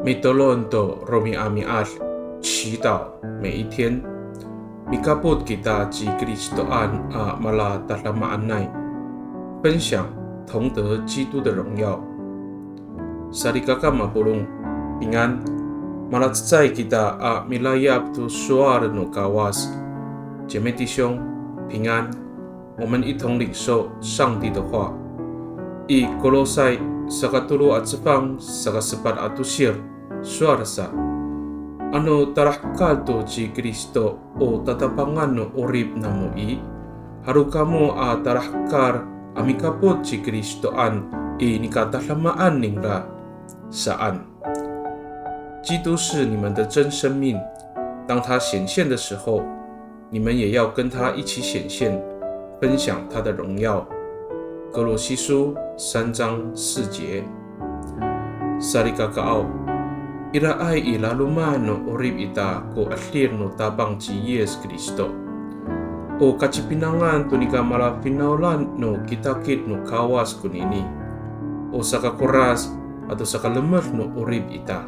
Mitolonto Romi Amial 祈祷每一天。Mikabut kita ji Kristoan a mala talamaan 分享同得基督的荣耀。Sarikaka mapulung 平安。Malatsai kita a milayap tu suar no kawas 姐妹弟兄平安。我们一同领受上帝的话。以哥罗塞Sakatulu at sepang sakasepat atusir suarasa ano tarakkalto ci Kristo o tatapangan no orip namoi harukamo a tarakkar amikapot ci Kristoan i nikatalamaan ningla saan 基督是你们的真生命，当他显现的时候，你们也要跟他一起显现，分享他的荣耀。哥罗西书3章4节。Sarikakaaw, iraay ilalumano orib ita ko alir no tabang ci Yes Kristo. O kacipinangan to ni kamala pinaulan no kitakit no kawas kunini. O sakakuras ato sakalemer no orib ita.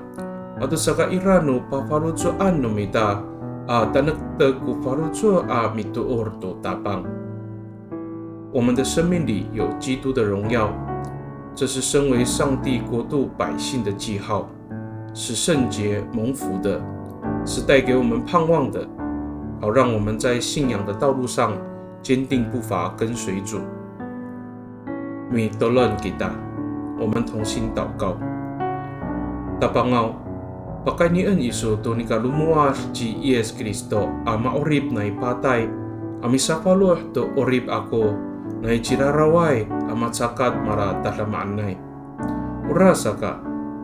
Ato sakaira no pafarutsoan no mita a tanagtag ko farutso a mituor to tabang.我们的生命里有基督的荣耀，这是身为上帝国度百姓的记号，是圣洁蒙福的，是带给我们盼望的，好让我们在信仰的道路上坚定步伐跟随主。Mi tolong kita， 我们同心祷告。Tapangaw, pakainian isu to ni kalumuar ci Yes Kristo a maorib na ipatay, amisapaloh to orib ako.na iciraraway amatsakat mara talamaanay. Urasaka,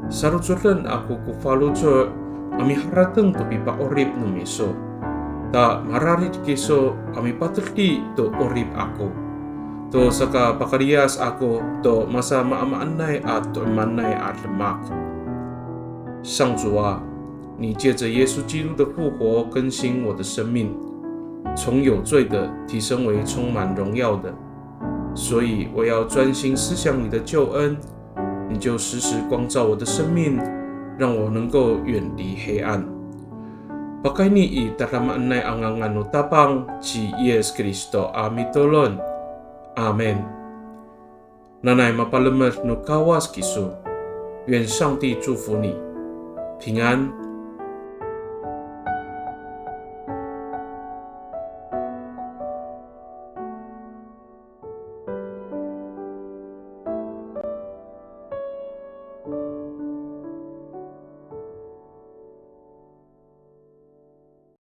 sarutsulan ako kufalutso ami harateng to pipa orib no miso. Ta mararit kiso ami paterti to orib ako. To saka pakarias ako to masa maamaanay at to manay at lemak. 上主啊，你借着耶稣基督的复活更新我的生命，从有罪的提升为充满荣耀的。所以我要专心思想你的救恩，你就时时光照我的生命，让我能够远离黑暗。Pakai ni i talamaan na angangan no tapang ci Yes Kristo amitolon. Amen. Nanay mapalamer no kawas kisu. 愿上帝祝福你，平安。